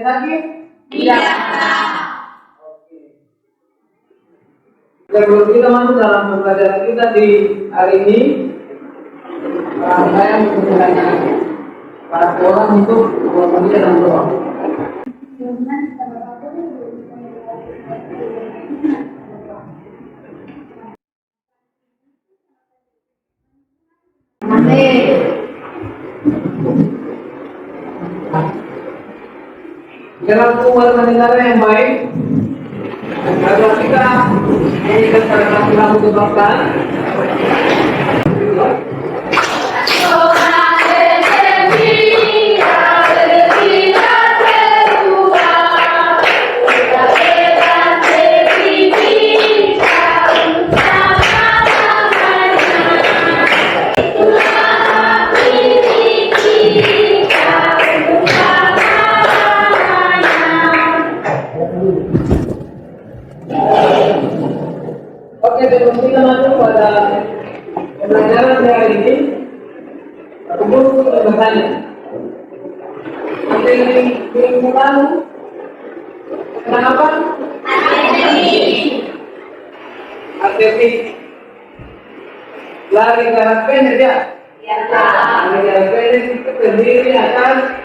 sakit? Tidak. Oke. Sebelum kita masuk dalam pembelajaran kita di hari ini, saya menggunakan para orang untuk berbicara dan berdoa. Dalam warga negara yang baik, agar kita mengikat pada laku kebangsaan. Oke, sebelum kita masuk pada pembelajaran hari ini, aku mau bertanya. Minggu lalu, kenapa? Atletik. Lari jarak pendek ya? Lari jarak pendek itu terdiri atas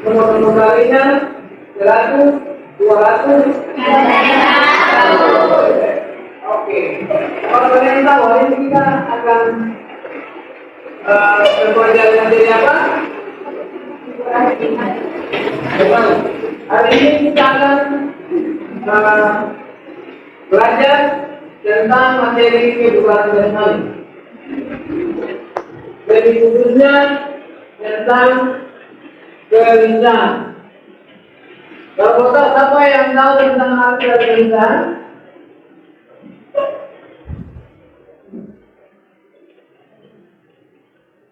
nomor larinya 100, 200, Oke, kalau kalian tahu hari ini kita akan belajar materi apa? Hari ini kita akan belajar tentang materi kebugaran jasmani. Lebih khususnya tentang kerinduan. Kalau siapa yang tahu tentang arti kerinduan?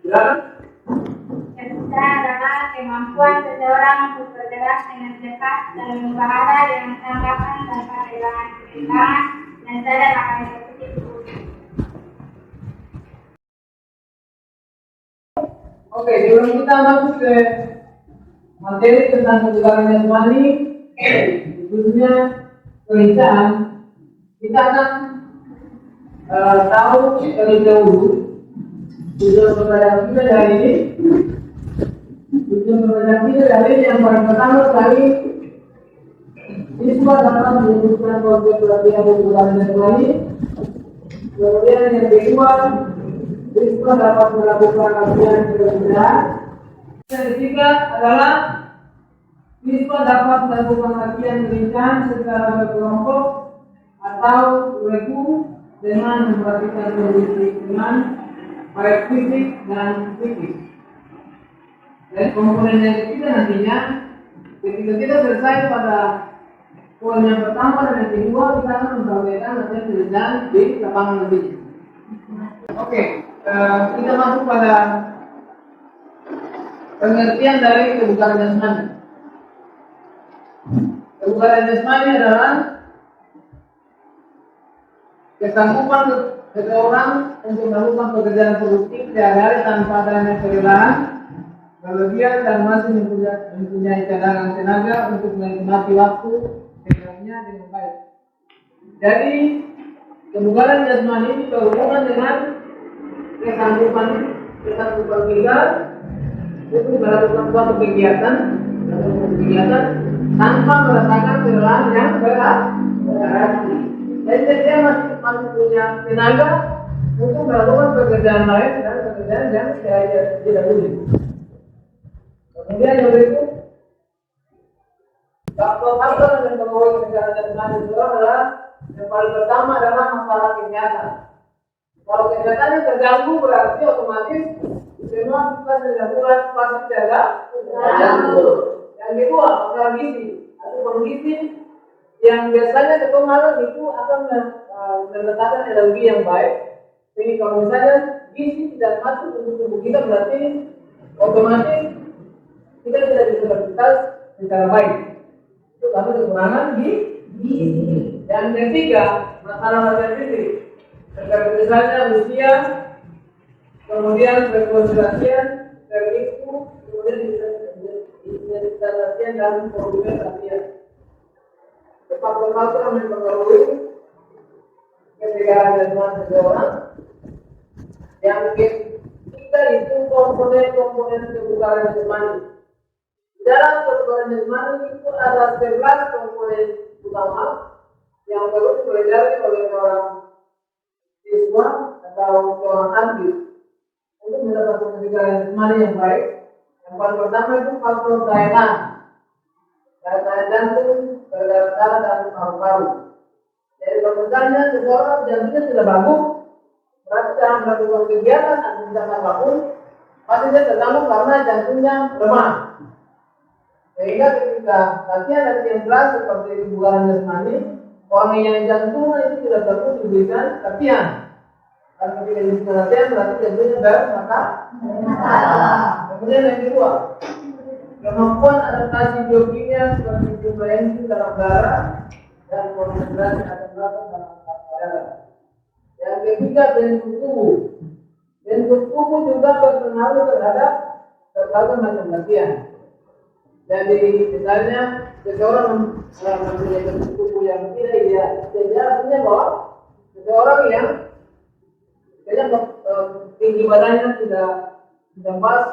Kesusahan adalah kemampuan seseorang untuk bergerak dengan cepat dan membahara dengan tanggapan tanpa kehilangan keseimbangan dan sadar akan eksekutif. Oke, sebelum kita masuk ke materi tentang kebugaran jasmani, khususnya kerinduan, kita akan tahu terlebih dahulu tujuan pembelajaran kita hari ini. Tujuan pembelajaran kita hari ini yang paling pertama sekali, siswa dapat menyebutkan konsep pelatihan kebugaran jasmani. Kemudian yang kedua, siswa dapat melakukan latihan kerinduan. Yang ketiga adalah siswa dapat melakukan latihan kerinduan secara berkelompok atau berguru dengan memperhatikan kondisi lingkungan baik fisik dan psikis. Dan komponen yang ketiga nantinya, ketika kita selesai pada poin yang pertama dan yang kedua, kita akan memperhatikan latihan kerinduan di lapangan lebih. Oke, kita masuk pada pengertian dari kebugaran jasmani. Kebugaran jasmani adalah kesanggupan seseorang untuk melakukan pekerjaan produktif sehari-hari tanpa adanya kelelahan, kelebihan dan masih mempunyai cadangan tenaga untuk menikmati waktu sebenarnya dengan baik. Jadi kebugaran jasmani ini berhubungan dengan kesanggupan kita untuk melakukan suatu kegiatan tanpa merasakan kelelahan yang berarti. Jadi dia masih punya tenaga untuk melakukan pekerjaan lain dan pekerjaan yang tidak sulit. Kemudian yang berikut, faktor-faktor yang mempengaruhi kebugaran jasmani itu adalah yang paling pertama adalah masalah kesehatan. Kalau kesehatannya terganggu berarti otomatis semua kita dilakukan pasti terganggu. Yang kedua, masalah gizi atau kondisi yang biasanya ketemu itu akan meletakkan energi yang baik. Jadi kalau misalnya gizi tidak masuk untuk tubuh kita berarti otomatis kita tidak bisa beraktivitas secara baik. Itu karena kekurangan gizi. Yang ketiga, masalah fisik. Terkait misalnya usia, kemudian rekonstruksian, dari itu, kemudian intensitas latihan dan volume latihan. Faktor yang mempengaruhi kesegaran jasmani seseorang yang kita itu komponen-komponen kebugaran jasmani. Dalam kebugaran jasmani itu ada 11 komponen utama yang perlu dipelajari oleh seorang siswa atau seorang atlet untuk mendapatkan kebugaran jasmani yang baik. Yang paling pertama itu faktor daya tahan jantung, peredaran darah dan paru-paru. Jadi kalau misalnya seseorang jantungnya sudah bagus, berarti dalam melakukan kegiatan aktivitas apapun, pasti dia terganggu karena jantungnya lemah. Sehingga ketika latihan berat seperti kebugaran jasmani, orang yang jantungnya itu tidak perlu diberikan latihan. Kalau tidak diberikan latihan, berarti jantungnya bermasalah. Kemudian yang kedua, kemampuan adaptasi biokimia seperti jumlah enzim dalam darah dan konsentrasi asam lambung dalam darah. Yang ketiga, bentuk tubuh. Bentuk tubuh juga berpengaruh terhadap berbagai macam latihan. Jadi misalnya seseorang mempunyai bentuk tubuh yang tidak ideal, jadi artinya bahwa seseorang yang tinggi badannya tidak pas,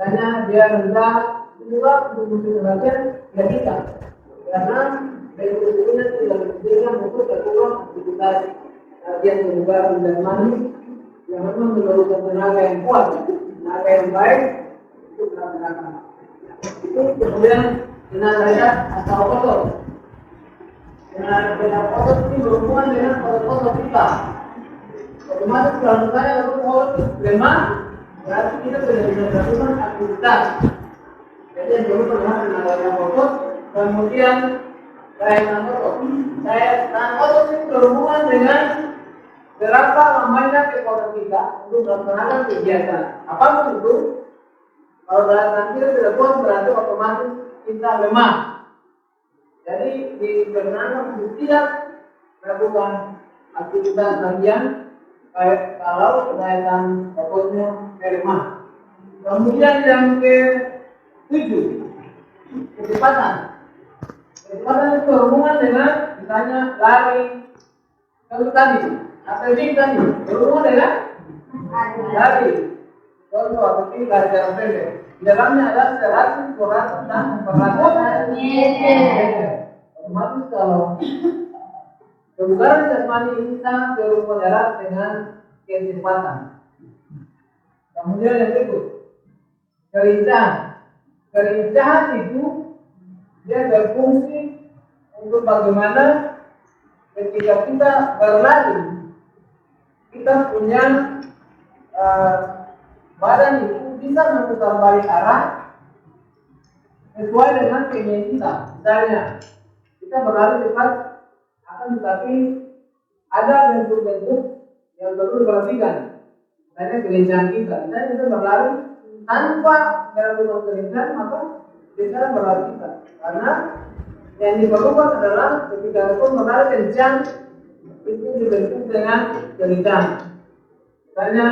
karena dia rendah, juga untuk musim latihan tidak bisa, karena bentuk tubuhnya tidak bisa untuk melakukan aktivitas latihan kebugaran jasmani yang memang memerlukan tenaga yang kuat, tenaga yang baik untuk melaksanakan. Itu kemudian tenaga atau otot. Tenaga otot ini berhubungan dengan otot kita. Otomatis kalau misalnya otot lemah, berarti kita tidak bisa melakukan aktivitas. Jadi yang dulu pernah tenaga otot, kemudian daya tahan otot. Daya tahan otot ini berhubungan dengan berapa lamanya kekuatan kita untuk melaksanakan kegiatan. Apapun itu, kalau daya tahan kita tidak kuat, berarti otomatis kita lemah. Jadi di berenang tidak melakukan aktivitas bagian kalau daya tahan ototnya lemah. Kemudian yang ke-7, kecepatan. Kecepatan itu berhubungan dengan misalnya lari, kalau tadi atletik tadi berhubungan dengan lari. Contoh atletik lari jarak pendek. Di dalamnya ada 100, 200 dan 400 meter. Otomatis kalau kebugaran jasmani ini sangat berhubungan erat dengan kecepatan. Kemudian yang berikut, kelincahan. Kelincahan itu dia berfungsi untuk bagaimana ketika kita berlari, kita punya badan itu bisa memutar balik arah sesuai dengan keinginan kita. Misalnya, kita berlari cepat, akan tetapi ada bentuk-bentuk yang perlu diperhatikan. Misalnya kelincahan kita. Misalnya kita berlari tanpa melakukan kelincahan, maka kita berlari kita. Karena yang diperlukan adalah ketika kita berlari kencang, itu dibentuk dengan kelincahan. Misalnya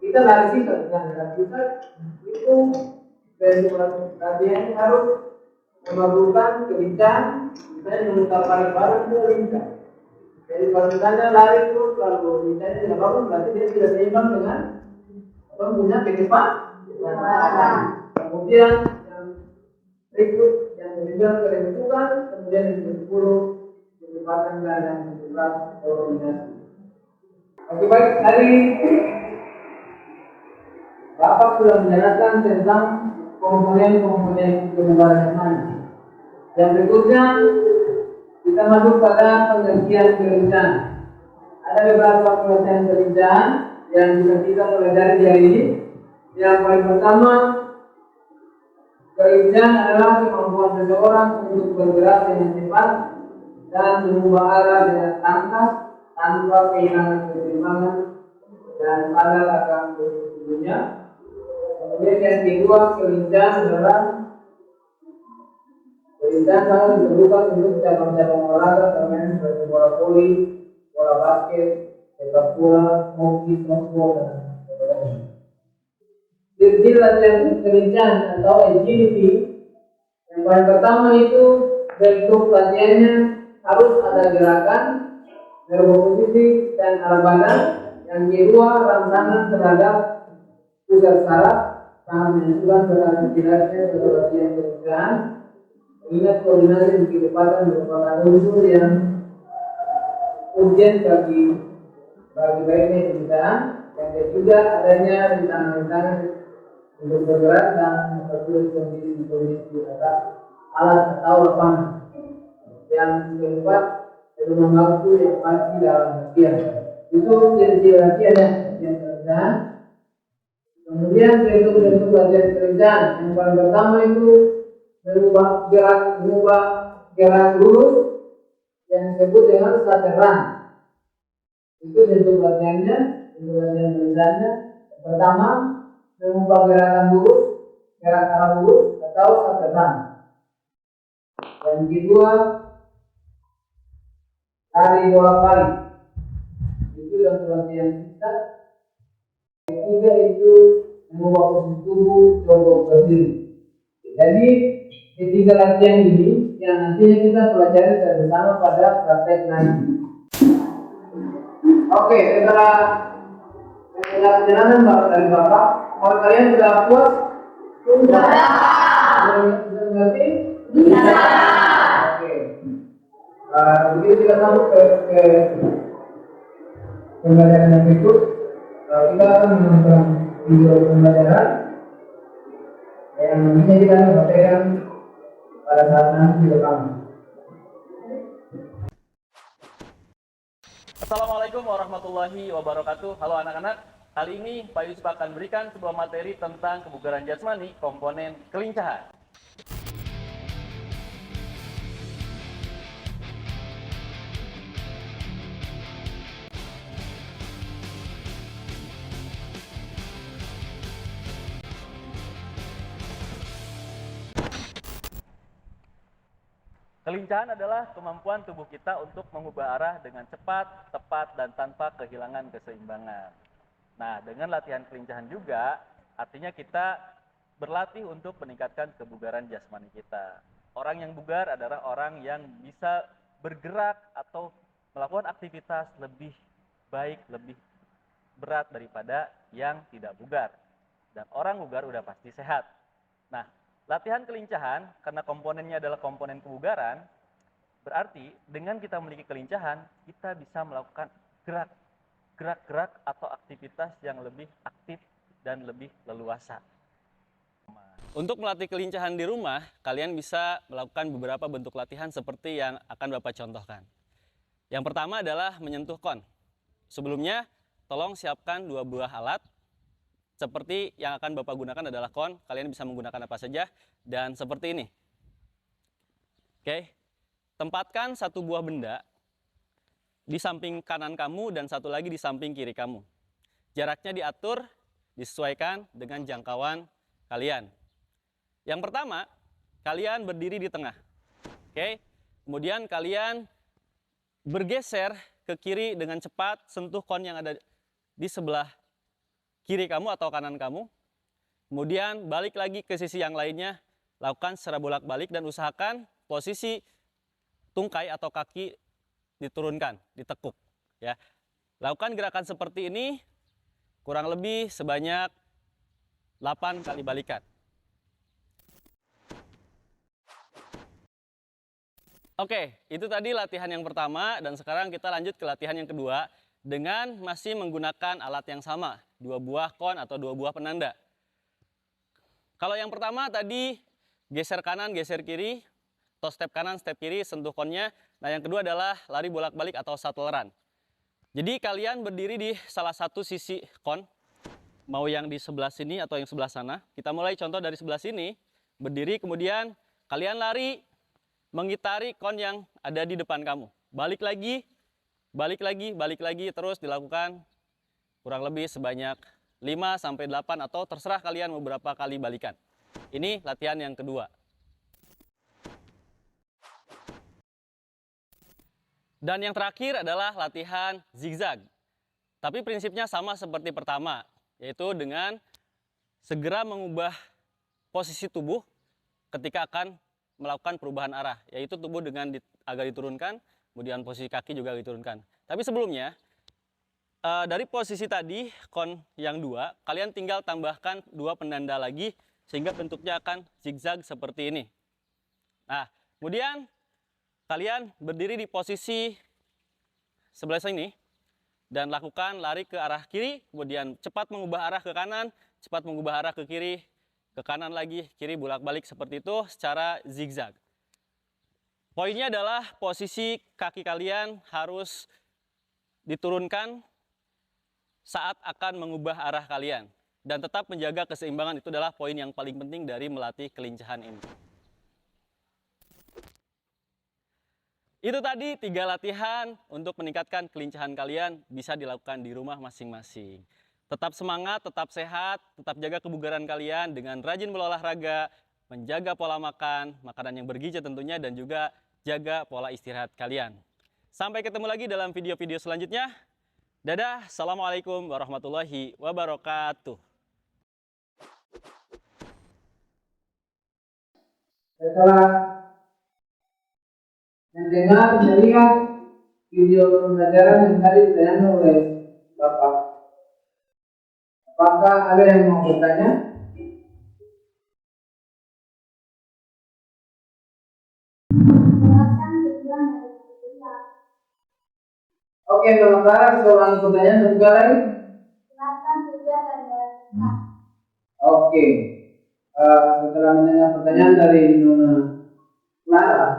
kita lari kita dengan kita itu bentuk latihan harus melakukan kelincahan, misalnya memutar balik badan itu lincah. Jadi kalau misalnya lari itu lalu lincahnya tidak bagus, berarti dia tidak seimbang dengan punya kecepatan. Kemudian yang berikut yang berikut kelentukan, kemudian yang ke-10 kecepatan dan yang ke-11 koordinasi. Oke, baik, hari Bapak sudah menjelaskan tentang komponen-komponen kebugaran jasmani. Yang berikutnya kita masuk pada pengertian kelincahan. Ada beberapa pengertian kelincahan yang bisa kita pelajari di hari ini. Yang paling pertama, kelincahan adalah kemampuan seseorang untuk bergerak dengan cepat dan mengubah arah dengan tangkas tanpa kehilangan keseimbangan dan sadar akan tubuhnya. Kemudian yang kedua, kelincahan adalah kelincahan sangat diperlukan untuk cabang-cabang olahraga permainan seperti bola voli, bola basket, sepak bola, hoki, softball, dan sebagainya. Ciri latihan kelincahan atau agility. Yang paling pertama itu bentuk latihannya harus ada gerakan, ergonomistik dan arah badan. Yang kedua, rangsangan terhadap pusat saraf, sangat menentukan berartikulasinya pada latihan kelincahan. Ingat koordinasi dan kecepatan merupakan unsur yang urgent bagi baiknya kelincahan. Yang ketiga, adanya rintangan-rintangan untuk bergerak dan mempersulit kondisi alat atau lapangan. Yang keempat, ekonomi waktu yang pasti dalam latihan. Itu ciri-ciri latihan yang kelincahan. Kemudian bentuk-bentuk latihan kelincahan. Yang paling pertama itu mengubah gerak lurus yang disebut dengan sateran. Itu bentuk latihannya, bentuk latihan kelincahannya. Pertama, mengubah gerakan lurus, gerak arah lurus atau sateran. Yang kedua, lari bolak-balik. Itu yang latihan kita. Yang ketiga itu mengubah posisi tubuh jongkok berdiri. Jadi ketiga latihan ini yang nantinya kita pelajari bersama pada praktek nanti. Oke, setelah perjalanan dari Bapak, kalau kalian sudah puas? Sudah. Sudah mengerti? Bisa. Oke. Begitu kita masuk ke pembelajaran yang berikut. Kita akan menonton video pembelajaran yang nantinya kita akan praktekkan pada saat nanti di depan. Assalamualaikum warahmatullahi wabarakatuh. Halo anak-anak, kali ini Pak Yusuf akan berikan sebuah materi tentang kebugaran jasmani komponen kelincahan. Kelincahan adalah kemampuan tubuh kita untuk mengubah arah dengan cepat, tepat, dan tanpa kehilangan keseimbangan. Nah, dengan latihan kelincahan juga, artinya kita berlatih untuk meningkatkan kebugaran jasmani kita. Orang yang bugar adalah orang yang bisa bergerak atau melakukan aktivitas lebih baik, lebih berat daripada yang tidak bugar. Dan orang bugar udah pasti sehat. Nah, latihan kelincahan, karena komponennya adalah komponen kebugaran, berarti dengan kita memiliki kelincahan, kita bisa melakukan gerak-gerak atau aktivitas yang lebih aktif dan lebih leluasa. Untuk melatih kelincahan di rumah, kalian bisa melakukan beberapa bentuk latihan seperti yang akan Bapak contohkan. Yang pertama adalah menyentuh kon. Sebelumnya, tolong siapkan 2 buah alat. Seperti yang akan Bapak gunakan adalah kon, kalian bisa menggunakan apa saja, dan seperti ini. Oke, tempatkan 1 buah benda di samping kanan kamu dan 1 lagi di samping kiri kamu. Jaraknya diatur, disesuaikan dengan jangkauan kalian. Yang pertama, kalian berdiri di tengah. Oke, kemudian kalian bergeser ke kiri dengan cepat, sentuh kon yang ada di sebelah kiri kamu atau kanan kamu, kemudian balik lagi ke sisi yang lainnya, lakukan secara bolak-balik dan usahakan posisi tungkai atau kaki diturunkan, ditekuk. Ya, lakukan gerakan seperti ini kurang lebih sebanyak 8 kali balikan. Oke, itu tadi latihan yang pertama dan sekarang kita lanjut ke latihan yang kedua dengan masih menggunakan alat yang sama, 2 buah kon atau 2 buah penanda. Kalau yang pertama tadi geser kanan, geser kiri, atau step kanan, step kiri, sentuh konnya. Nah, yang kedua adalah lari bolak-balik atau shuttle run. Jadi kalian berdiri di salah satu sisi kon, mau yang di sebelah sini atau yang sebelah sana. Kita mulai contoh dari sebelah sini, berdiri kemudian kalian lari mengitari kon yang ada di depan kamu. Balik lagi, balik lagi, balik lagi, terus dilakukan kurang lebih sebanyak 5-8 atau terserah kalian mau berapa kali balikan. Ini latihan yang kedua. Dan yang terakhir adalah latihan zigzag. Tapi prinsipnya sama seperti pertama, yaitu dengan segera mengubah posisi tubuh ketika akan melakukan perubahan arah, yaitu tubuh dengan agak diturunkan, kemudian posisi kaki juga diturunkan. Tapi sebelumnya, dari posisi tadi, kon yang 2, kalian tinggal tambahkan 2 penanda lagi, sehingga bentuknya akan zigzag seperti ini. Nah, kemudian kalian berdiri di posisi sebelah sini, dan lakukan lari ke arah kiri, kemudian cepat mengubah arah ke kanan, cepat mengubah arah ke kiri, ke kanan lagi, kiri, bolak-balik seperti itu secara zigzag. Poinnya adalah posisi kaki kalian harus diturunkan saat akan mengubah arah kalian. Dan tetap menjaga keseimbangan, itu adalah poin yang paling penting dari melatih kelincahan ini. Itu tadi 3 latihan untuk meningkatkan kelincahan kalian, bisa dilakukan di rumah masing-masing. Tetap semangat, tetap sehat, tetap jaga kebugaran kalian dengan rajin berolahraga, menjaga pola makan, makanan yang bergizi tentunya, dan juga jaga pola istirahat kalian. Sampai ketemu lagi dalam video-video selanjutnya. Dadah, assalamualaikum warahmatullahi wabarakatuh. Setelah mendengar, melihat video pembelajaran yang tadi ditanyakan oleh Bapak, apakah ada yang mau bertanya? Jelaskan tujuan dari kehidupan. Oke, sementara soal pertanyaan satu kali. Jelaskan tujuan dari kehidupan. Oke, setelah mendengar pertanyaan dari Nona Clara,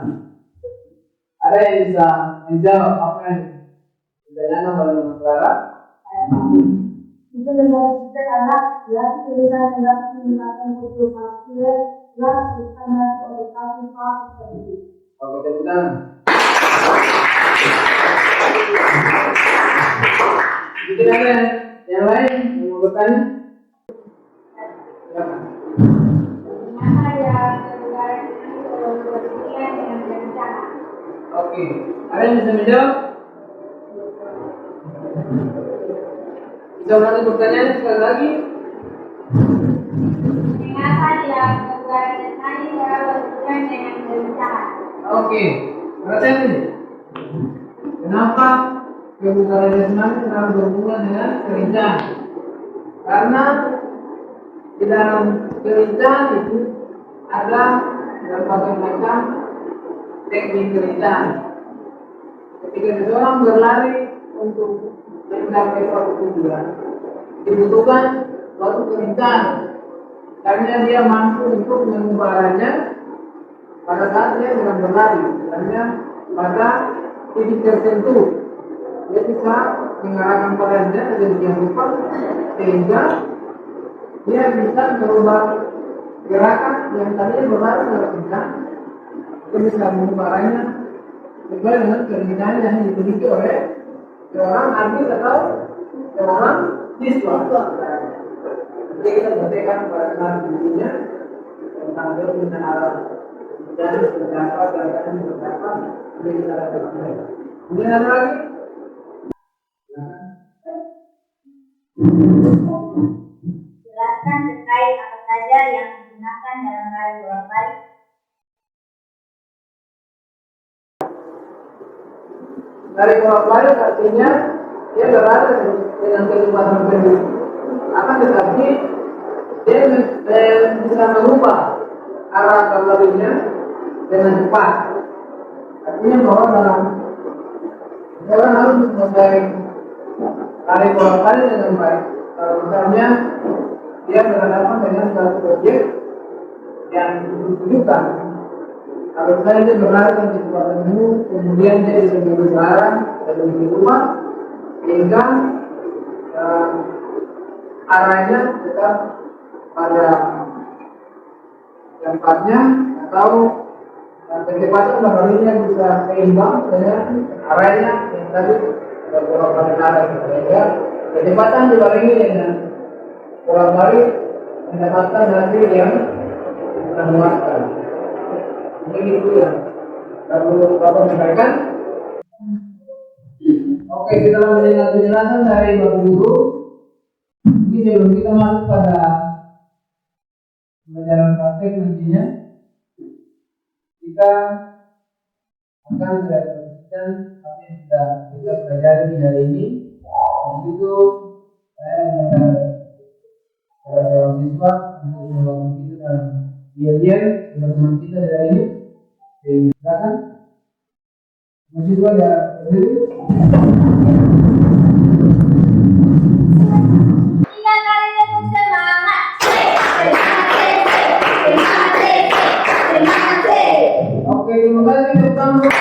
ada yang bisa menjawab apa yang ditanyakan oleh Nona Clara? Itu dengan kita adalah berarti tulisan yang menggunakan buku maskuler dan sistemnya orientasi fase seperti. Oke, tepuk tangan. Mungkin ada yang lain yang mau bertanya? Silakan. Mana yang terlibat dengan dengan berencana? Oke, ada yang bisa menjawab? Bisa ulangi pertanyaan sekali lagi? Mengapa dia terlibat dengan berencana? Oke, perhatian ini. Kenapa kebugaran jasmani selalu berhubungan dengan kelincahan? Karena di dalam kelincahan itu ada berbagai macam teknik kelincahan. Ketika seseorang berlari untuk mencapai suatu tujuan, dibutuhkan suatu kelincahan, karena dia mampu untuk mengubah arahnya pada saat dia sedang berlari, karena pada titik tertentu dia bisa mengarahkan badannya sedemikian rupa sehingga dia bisa merubah gerakan yang tadinya berlari sangat kencang, dia bisa mengubah arahnya sesuai dengan kelincahan yang dimiliki oleh seorang atlet atau seorang siswa. Jadi kita buktikan pada saat dirinya tentang kelincahan arah dan beberapa gerakan beberapa jadi kita lakukan. Kemudian ada lagi? Jelaskan terkait apa saja yang digunakan dalam lari bolak-balik. Dari bolak-balik artinya dia berada dengan kecepatan tinggi. Akan tetapi dia bisa mengubah arah berlarinya dengan cepat. Artinya bahwa dalam orang harus menguasai lari bolak-balik dengan baik. Kalau misalnya dia berhadapan dengan satu objek yang ditujukan, kalau misalnya dia berlari dengan kecepatan tinggi, kemudian dia bisa berubah arah dan lebih kuat, sehingga arahnya tetap pada tempatnya atau kecepatan berlarinya bisa seimbang dengan arahnya yang tadi bolak-balik arah, sehingga kecepatan dibarengi dengan bolak-balik mendapatkan hasil yang memuaskan. Ini itu yang perlu Bapak sampaikan. Oke, setelah mendengar penjelasan dari Bapak Guru, ini sebelum kita masuk pada pelajaran praktek nantinya kita akan merealisasikan apa yang sudah kita pelajari di hari ini. Dan itu saya minta para seorang siswa untuk membangun kita dalam diam-diam teman-teman kita dari ini. Silakan mahasiswa ya berdiri. Tiga kali tepuk semangat. Oke, terima kasih tepuk tangan.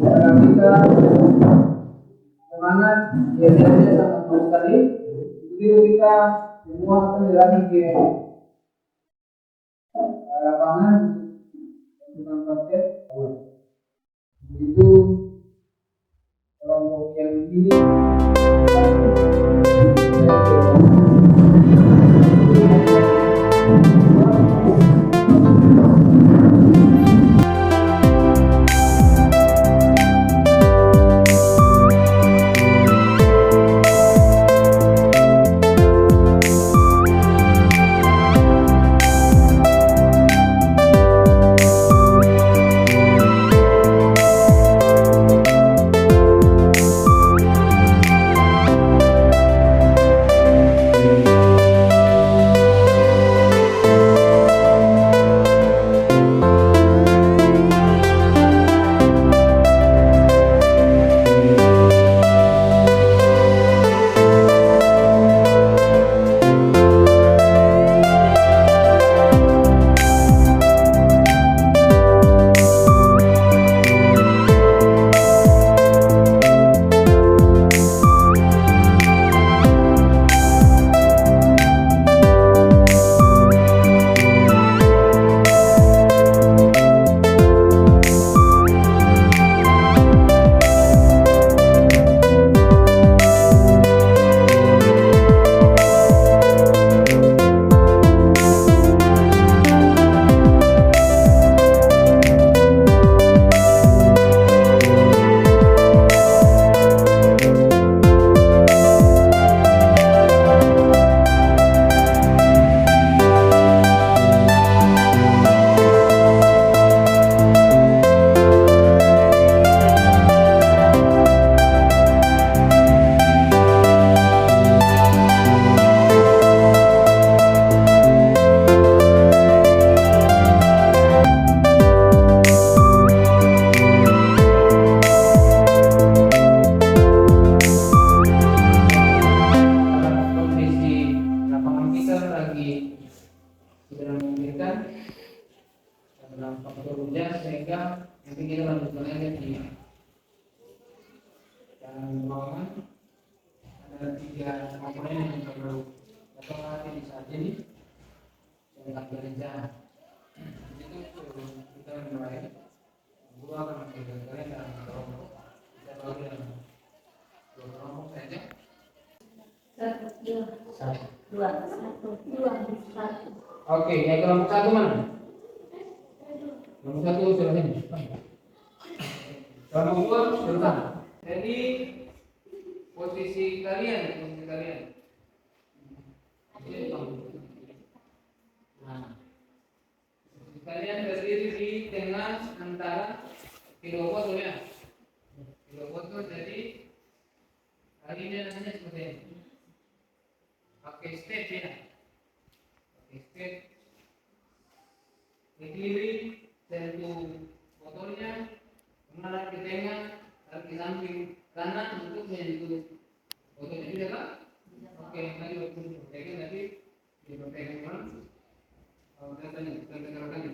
Sekarang kita semangat, diam-diamnya sangat bagus sekali. Begitu kita semua akan berlari ke lapangan untuk praktek. Begitu kelompok yang ini sehingga nanti kita lanjutkan aja di dalam ruangan. Ada 3 komponen yang perlu kita latih di saat ini. Yang akan berencana itu kita mulai gua akan mengajarkan kalian dalam kelompok. Kita bagi dalam 2 kelompok saja. 1, 2, 1. Oke, yang kelompok 1 mana? Kelompok 1 sudah ini. Kelompok 2 sudah. Jadi posisi kalian. Nah, kalian berdiri di tengah antara kilobot ya. Kilobot itu jadi harinya namanya seperti ini. Pakai step ya. Pakai step. Di kiri tentu botolnya, mengarah ke tengah, tarik ke samping kanan untuk menyentuh botolnya juga kan? Oke, tadi waktu dipegang tadi dipegang mana? Kalau kita tanya.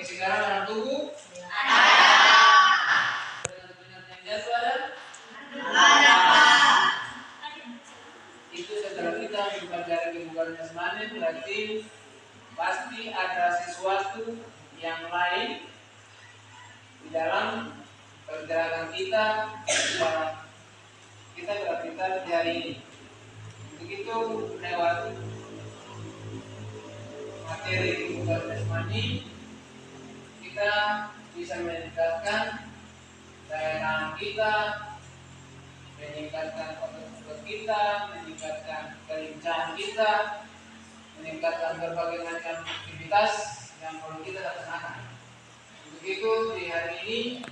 sekarang dalam tubuh? Dengan keringat yang jatuh ada? Itu setelah kita mempelajari kebugaran jasmani, berarti pasti ada sesuatu yang lain di dalam pergerakan kita, di dalam kita beraktivitas di hari ini. Untuk itu lewat materi kebugaran jasmani kita bisa meningkatkan daya tahan kita, meningkatkan otot kita, meningkatkan kelincahan kita, meningkatkan berbagai macam aktivitas yang perlu kita laksanakan. Untuk itu di hari ini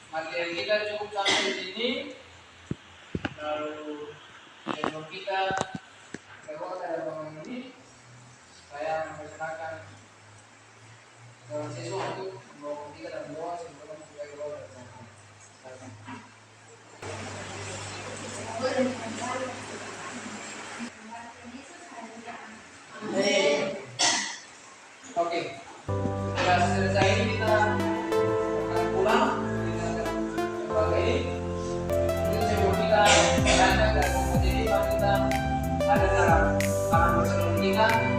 materi kita cukup sampai di sini. Lalu sebelum kita keluar dari ruangan ini, saya mempersilakan seorang siswa untuk membawa kita dan doa sebelum kita keluar dari ruangan. Oke, setelah selesai ini kita akan pulang. Kita akan kembali. Itu sebelum kita berangkat dan menjadi kita ada cara bersama kita.